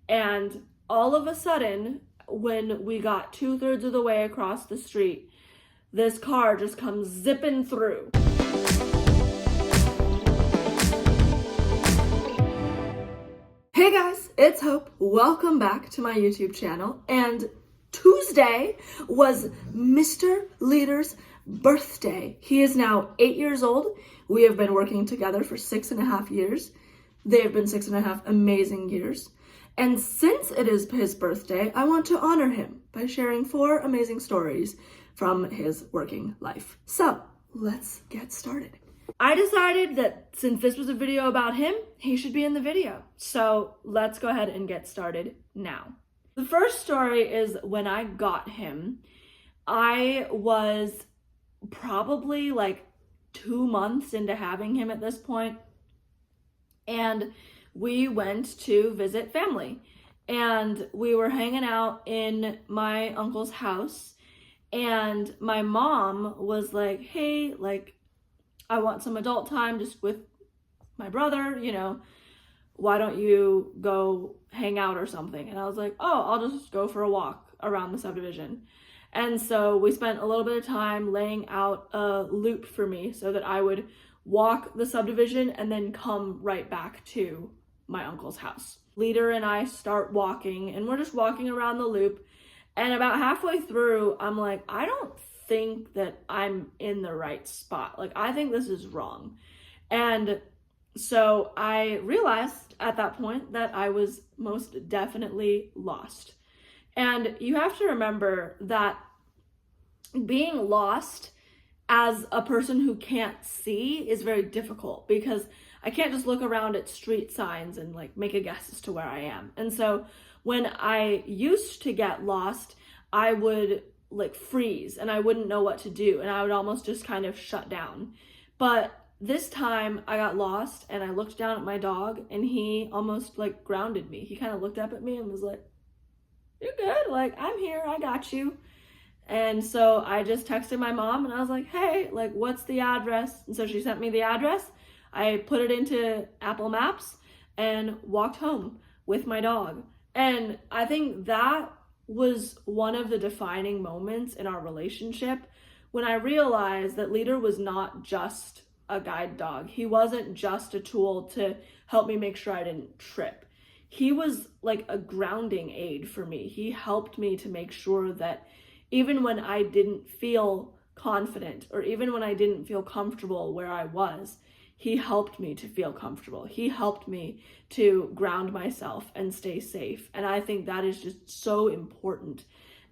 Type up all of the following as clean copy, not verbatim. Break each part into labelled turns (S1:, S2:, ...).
S1: And all of a sudden, when we got 2/3 of the way across the street, this car just comes zipping through. Hey guys, it's Hope. Welcome back to my YouTube channel. And Tuesday was Mr. Leader's birthday. He is now 8 years old. We have been working together for 6.5 years. They have been 6.5 amazing years. And since it is his birthday, I want to honor him by sharing 4 amazing stories from his working life. So let's get started. I decided that since this was a video about him, he should be in the video. So let's go ahead and get started now. The first story is when I got him. I was probably like 2 months into having him at this point, and we went to visit family, and we were hanging out in my uncle's house, and my mom was like, hey, like, I want some adult time just with my brother, why don't you go hang out or something? And I was like, oh, I'll just go for a walk around the subdivision. And so we spent a little bit of time laying out a loop for me so that I would walk the subdivision and then come right back to my uncle's house. Leader and I start walking, and we're just walking around the loop. And about halfway through, I'm like, I don't think that I'm in the right spot. Like, I think this is wrong. And so I realized at that point that I was most definitely lost. And you have to remember that being lost as a person who can't see is very difficult, because I can't just look around at street signs and like make a guess as to where I am. And so when I used to get lost, I would like freeze and I wouldn't know what to do, and I would almost just kind of shut down. But this time I got lost and I looked down at my dog, and he almost like grounded me. He kind of looked up at me and was like, you're good, like, I'm here, I got you. And so I just texted my mom and I was like, hey, like, what's the address? And so she sent me the address. I put it into Apple Maps and walked home with my dog. And I think that was one of the defining moments in our relationship, when I realized that Leader was not just a guide dog. He wasn't just a tool to help me make sure I didn't trip. He was like a grounding aid for me. He helped me to make sure that even when I didn't feel confident, or even when I didn't feel comfortable where I was, he helped me to feel comfortable. He helped me to ground myself and stay safe. And I think that is just so important.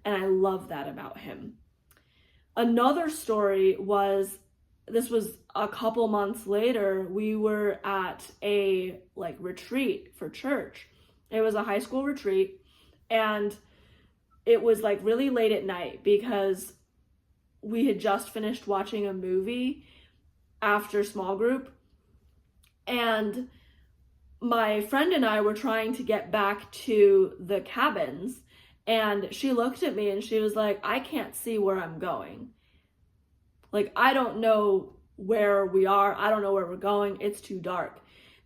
S1: And I love that about him. Another story was, this was a couple months later, we were at a like retreat for church. It was a high school retreat, and it was like really late at night because we had just finished watching a movie after small group, and my friend and I were trying to get back to the cabins, and she looked at me and she was like, I can't see where I'm going. Like, I don't know where we are. I don't know where we're going. It's too dark.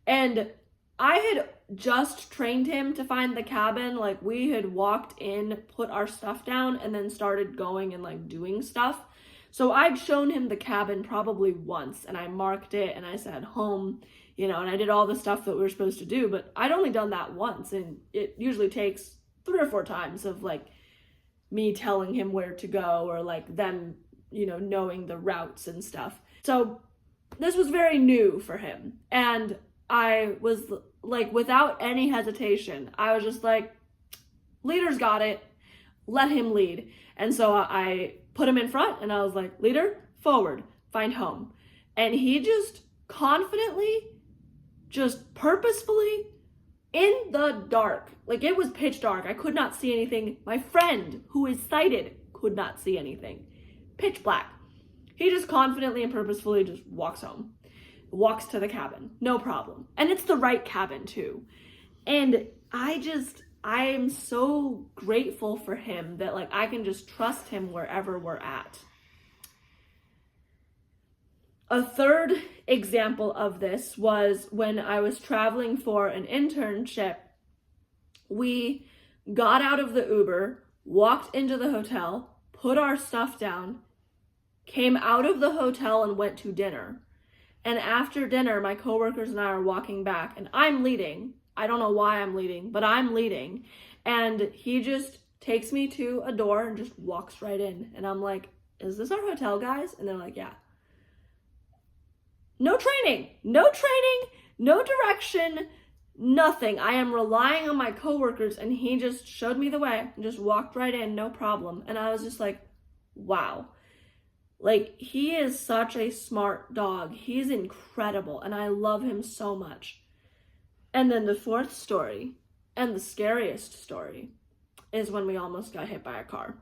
S1: And I had just trained him to find the cabin. Like, we had walked in, put our stuff down, and then started going and like doing stuff. So I'd shown him the cabin probably once, and I marked it and I said home, and I did all the stuff that we were supposed to do, but I'd only done that once, and it usually takes 3 or 4 times of like me telling him where to go, or like them, knowing the routes and stuff. So this was very new for him. And I was like, without any hesitation, I was just like, Leader's got it, let him lead. And so I put him in front and I was like, Leader, forward, find home. And he just confidently, just purposefully, in the dark, like it was pitch dark, I could not see anything. My friend, who is sighted, could not see anything. Pitch black. He just confidently and purposefully just walks home, walks to the cabin, no problem. And it's the right cabin too. And I am so grateful for him that like I can just trust him wherever we're at. A third example of this was when I was traveling for an internship We got out of the Uber, walked into the hotel, put our stuff down, came out of the hotel and went to dinner. And after dinner, my coworkers and I are walking back, and I'm leading. I don't know why I'm leading, but I'm leading. And he just takes me to a door and just walks right in. And I'm like, is this our hotel, guys? And they're like, yeah. No training, no direction, nothing. I am relying on my coworkers, and he just showed me the way and just walked right in, no problem. And I was just like, wow. Like, he is such a smart dog. He's incredible, and I love him so much. And then the fourth story, and the scariest story, is when we almost got hit by a car.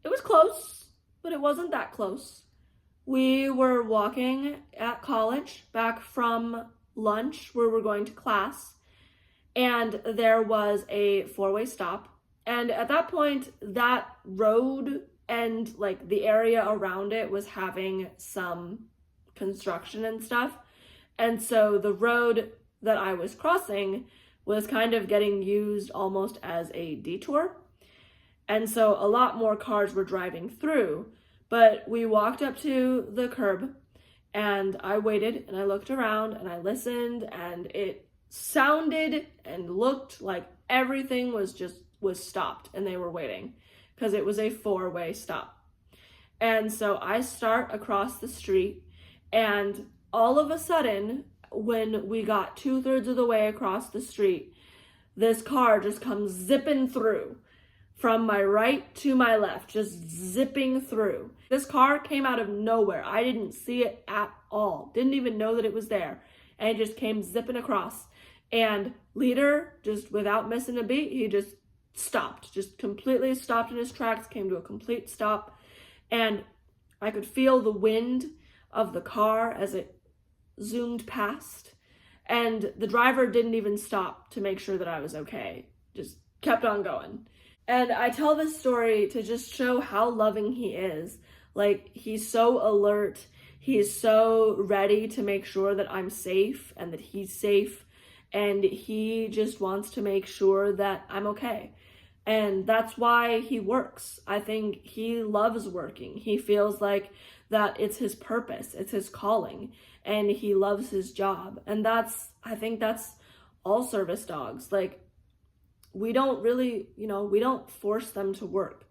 S1: It was close, but it wasn't that close. We were walking at college back from lunch where we're going to class, and there was a four-way stop. And at that point, that road and like the area around it was having some construction and stuff. And so the road that I was crossing was kind of getting used almost as a detour. And so a lot more cars were driving through, but we walked up to the curb and I waited and I looked around and I listened, and it sounded and looked like everything was stopped and they were waiting, because it was a four-way stop. And so I start across the street, and all of a sudden, when we got 2/3 of the way across the street, this car just comes zipping through from my right to my left, just zipping through. This car came out of nowhere. I didn't see it at all. Didn't even know that it was there. And it just came zipping across. And Leader, just without missing a beat, he just stopped, just completely stopped in his tracks, came to a complete stop. And I could feel the wind of the car as it zoomed past. And the driver didn't even stop to make sure that I was okay. Just kept on going. And I tell this story to just show how loving he is. Like, he's so alert. He's so ready to make sure that I'm safe and that he's safe. And he just wants to make sure that I'm okay. And that's why he works. I think he loves working. He feels like that it's his purpose, it's his calling, and he loves his job. And I think that's all service dogs. Like, we don't really, we don't force them to work.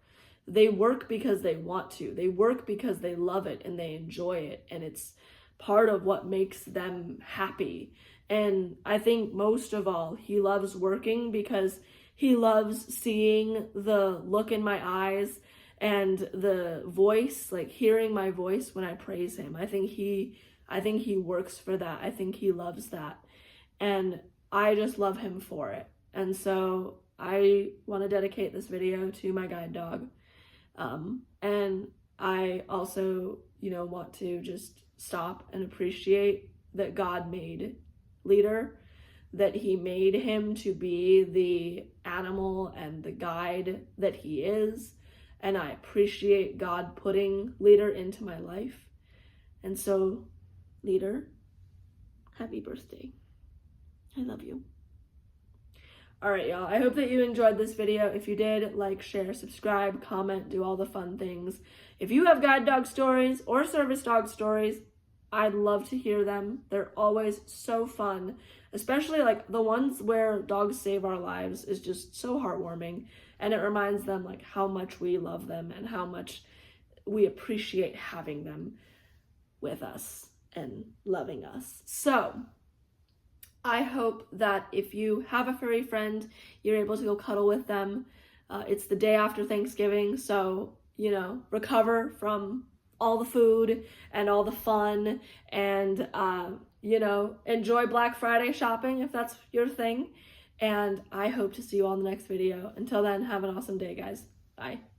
S1: They work because they want to. They work because they love it and they enjoy it. And it's part of what makes them happy. And I think most of all, he loves working because he loves seeing the look in my eyes and the voice, like hearing my voice when I praise him. I think he works for that. I think he loves that. And I just love him for it. And so I want to dedicate this video to my guide dog. And I also, want to just stop and appreciate that God made Leader, that he made him to be the animal and the guide that he is. And I appreciate God putting Leader into my life. And so, Leader, happy birthday. I love you. All right, y'all. I hope that you enjoyed this video. If you did, like, share, subscribe, comment, do all the fun things. If you have guide dog stories or service dog stories, I'd love to hear them. They're always so fun, especially like the ones where dogs save our lives is just so heartwarming. And it reminds them like how much we love them and how much we appreciate having them with us and loving us. So I hope that if you have a furry friend, you're able to go cuddle with them. It's the day after Thanksgiving, so, recover from all the food and all the fun and, enjoy Black Friday shopping if that's your thing. And I hope to see you all in the next video. Until then, have an awesome day, guys. Bye.